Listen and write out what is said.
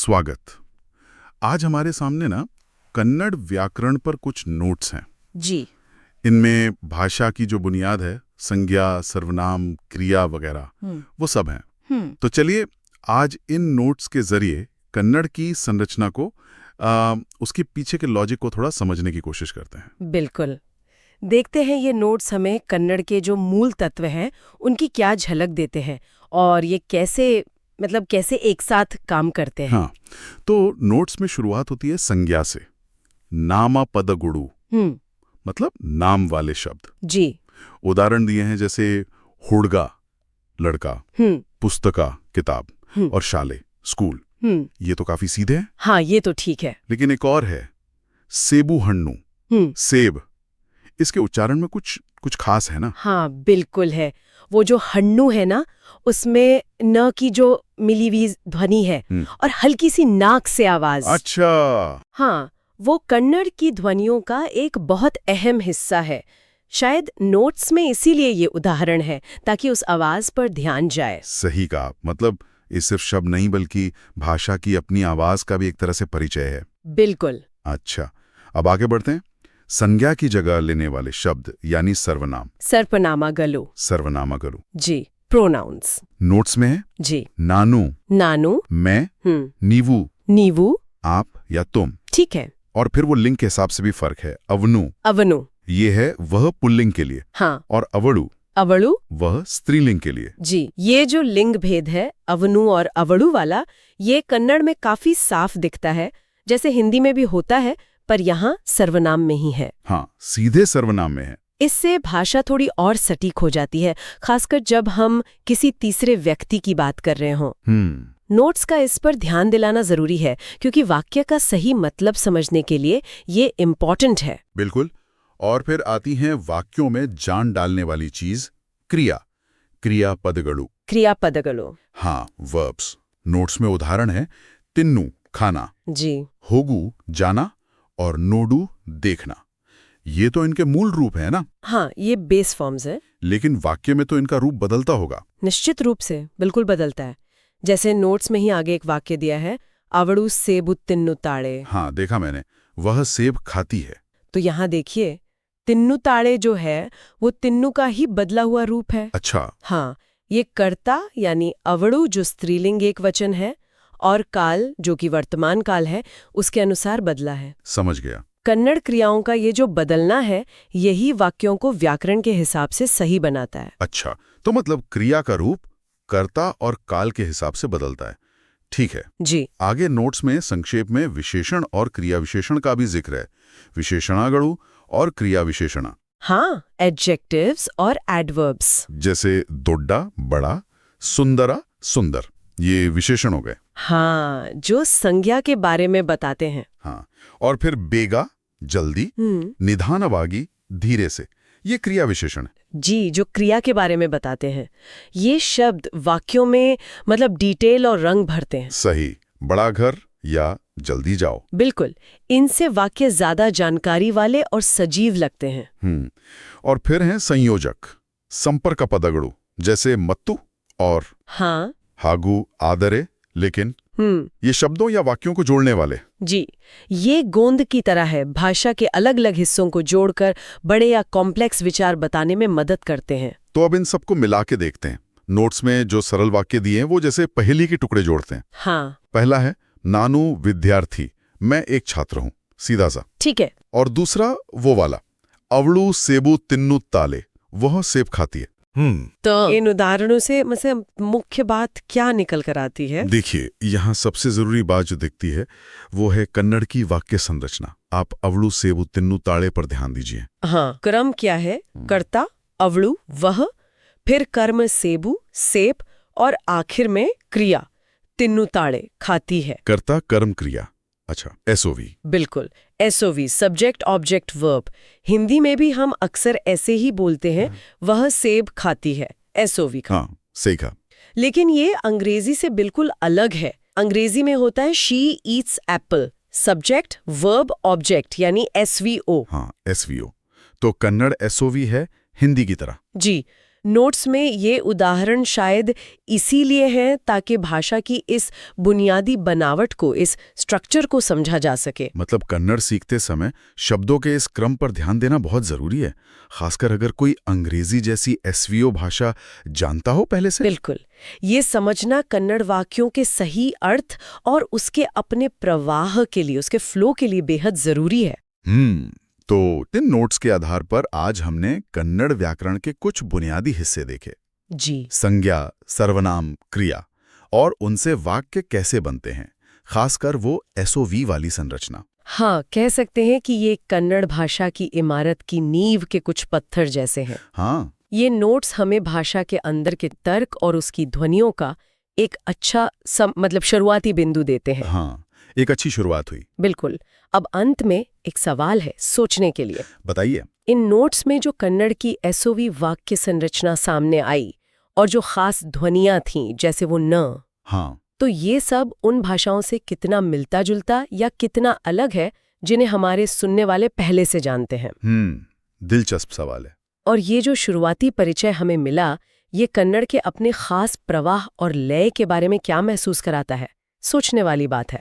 स्वागत। आज हमारे सामने ना कन्नड़ व्याकरण पर कुछ नोट्स हैं। जी। इनमें भाषा की जो बुनियाद है, संज्ञा, सर्वनाम, क्रिया वगैरह, वो सब हैं। तो चलिए आज इन नोट्स के जरिए कन्नड़ की संरचना को उसके पीछे के लॉजिक को थोड़ा समझने की कोशिश करते हैं। बिल्कुल। देखते हैं ये नोट्स हमें कन्नड़ के जो मूल तत्व हैं उनकी क्या झलक देते हैं और ये कैसे एक साथ काम करते हैं। हाँ, तो नोट्स में शुरुआत होती है संज्ञा से। नामा पद गुड़ू मतलब नाम वाले शब्द। जी। उदाहरण दिए हैं जैसे हुड़गा लड़का, पुस्तका किताब और शाले स्कूल। ये तो काफी सीधे हैं। हाँ, ये तो ठीक है। लेकिन एक और है सेबू हन्नू, सेब। इसके उच्चारण में कुछ खास है ना? हाँ, बिल्कुल है। वो जो हन्नू है ना, उसमें न की जो मिली हुई ध्वनि है और हल्की सी नाक से आवाज। अच्छा। हाँ, वो कन्नड़ की ध्वनियों का एक बहुत अहम हिस्सा है। शायद नोट्स में इसीलिए ये उदाहरण है ताकि उस आवाज पर ध्यान जाए। सही कहा। मतलब ये सिर्फ शब्द नहीं बल्कि भाषा की अपनी आवाज का भी एक तरह से परिचय है। बिल्कुल। अच्छा, अब आगे बढ़ते हैं। संज्ञा की जगह लेने वाले शब्द यानी सर्वनाम। सर्पनामागलु। सर्वनामागलु। जी। प्रोनाउंस नोट्स में है जी। नानू, नानु, मैं, नीवू, नीवू, आप या तुम। ठीक है। और फिर वो लिंग के हिसाब से भी फर्क है। अवनु, अवनु, ये है वह पुल्लिंग के लिए। हाँ। और अवड़ु, अवड़ु, वह स्त्रीलिंग के लिए। जी। ये जो लिंग भेद है अवनु और अवड़ु वाला, ये कन्नड़ में काफी साफ दिखता है, जैसे हिंदी में भी होता है, पर यहाँ सर्वनाम में ही है। हाँ, सीधे सर्वनाम में है। इससे भाषा थोड़ी और सटीक हो जाती है, खासकर जब हम किसी तीसरे व्यक्ति की बात कर रहे हों। नोट्स का इस पर ध्यान दिलाना जरूरी है क्योंकि वाक्य का सही मतलब समझने के लिए ये इम्पोर्टेंट है। बिल्कुल। और फिर आती हैं वाक्यों में जान डालने वाली चीज, क्रिया। क्रिया पदगड़ू। क्रिया पदगलो। हाँ, वर्ब्स। नोट्स में उदाहरण है तिन्नू खाना, जी। होगू जाना और नोडू देखना। ये तो इनके मूल रूप है ना? हाँ, ये बेस फॉर्म्स है। लेकिन वाक्य में तो इनका रूप बदलता होगा। निश्चित रूप से बिल्कुल बदलता है। जैसे नोट्स में ही आगे एक वाक्य दिया है, आवड़ू सेबु तिन्नु ताड़े। हाँ, देखा मैंने, वह सेब खाती है। तो यहाँ देखिए, तिन्नु ताड़े जो है वो तिन्नु का ही बदला हुआ रूप है। अच्छा। हाँ, ये कर्ता यानी अवड़ू जो स्त्रीलिंग एक वचन है और काल जो कि वर्तमान काल है उसके अनुसार बदला है। समझ गया। कन्नड़ क्रियाओं का ये जो बदलना है यही वाक्यों को व्याकरण के हिसाब से सही बनाता है। अच्छा, तो मतलब क्रिया का रूप कर्ता और काल के हिसाब से बदलता है। ठीक है जी। आगे नोट्स में संक्षेप में विशेषण और क्रिया विशेषण का भी जिक्र है। विशेषणागणु और क्रिया विशेषणा। हाँ, एडजेक्टिव्स और एडवर्ब्स। जैसे दोड्डा बड़ा, सुंदरा सुंदर, ये विशेषण हो गए। हाँ, जो संज्ञा के बारे में बताते हैं। हाँ, और फिर बेगा जल्दी, निधानवागी धीरे से, ये क्रिया विशेषण है। जी, जो क्रिया के बारे में बताते हैं। ये शब्द वाक्यों में मतलब डिटेल और रंग भरते हैं। सही। बड़ा घर या जल्दी जाओ। बिल्कुल, इनसे वाक्य ज्यादा जानकारी वाले और सजीव लगते हैं। और फिर हैं संयोजक, संपर्क पदगड़ू, जैसे मत्तू और हाँ, हागू आदरे, लेकिन ये शब्दों या वाक्यों को जोड़ने वाले। जी, ये गोंद की तरह है, भाषा के अलग अलग हिस्सों को जोड़कर बड़े या कॉम्प्लेक्स विचार बताने में मदद करते हैं। तो अब इन सबको मिला के देखते हैं। नोट्स में जो सरल वाक्य दिए हैं वो जैसे पहेली के टुकड़े जोड़ते हैं। हाँ। पहला है नानू विद्यार्थी, मैं एक छात्र हूँ, सीधा सा। ठीक है। और दूसरा वो वाला, अवड़ू सेबू तिन्नु ताले, वह सेब खाती है। तो इन उदाहरणों से मुख्य बात क्या निकल कर आती है? देखिए, यहाँ सबसे जरूरी बात जो दिखती है वो है कन्नड़ की वाक्य संरचना। आप अवड़ू सेबू तिन्नु ताले पर ध्यान दीजिए। हाँ, क्रम क्या है? कर्ता अवड़ू वह, फिर कर्म सेबू सेब और आखिर में क्रिया तिन्नु ताड़े खाती है। कर्ता कर्म क्रिया। अच्छा, एसओवी। बिल्कुल, SOV subject object verb. Hindi में भी हम अक्सर ऐसे ही बोलते हैं, वह सेब खाती है, एसओवी का। हाँ, सही कहा। लेकिन ये अंग्रेजी से बिल्कुल अलग है। अंग्रेजी में होता है she Yeats Apple, subject verb object यानी एसवीओ। हाँ, एसवीओ। तो कन्नड़ एसओवी है हिंदी की तरह। जी, नोट्स में ये उदाहरण शायद इसीलिए हैं ताकि भाषा की इस बुनियादी बनावट को, इस स्ट्रक्चर को समझा जा सके। मतलब कन्नड़ सीखते समय शब्दों के इस क्रम पर ध्यान देना बहुत जरूरी है, खासकर अगर कोई अंग्रेजी जैसी एसवीओ भाषा जानता हो पहले से। बिल्कुल, ये समझना कन्नड़ वाक्यों के सही अर्थ और उसके अपने प्रवाह के लिए, उसके फ्लो के लिए बेहद जरूरी है। तो इन नोट्स के आधार पर आज हमने कन्नड़ व्याकरण के कुछ बुनियादी हिस्से देखे। जी। संज्ञा, सर्वनाम, क्रिया और उनसे वाक्य कैसे बनते हैं, खासकर वो एसओवी वाली संरचना। हाँ, कह सकते हैं कि ये कन्नड़ भाषा की इमारत की नींव के कुछ पत्थर जैसे हैं। हाँ, ये नोट्स हमें भाषा के अंदर के तर्क और उसकी ध्वनियों का एक अच्छा मतलब शुरुआती बिंदु देते हैं। हाँ, एक अच्छी शुरुआत हुई। बिल्कुल। अब अंत में एक सवाल है सोचने के लिए। बताइए। इन नोट्स में जो कन्नड़ की एसओवी वाक्य संरचना सामने आई और जो खास ध्वनियां थीं, जैसे वो न, हाँ, तो ये सब उन भाषाओं से कितना मिलता जुलता या कितना अलग है जिन्हें हमारे सुनने वाले पहले से जानते हैं। दिलचस्प सवाल है। और ये जो शुरुआती परिचय हमें मिला, ये कन्नड़ के अपने खास प्रवाह और लय के बारे में क्या महसूस कराता है? सोचने वाली बात है।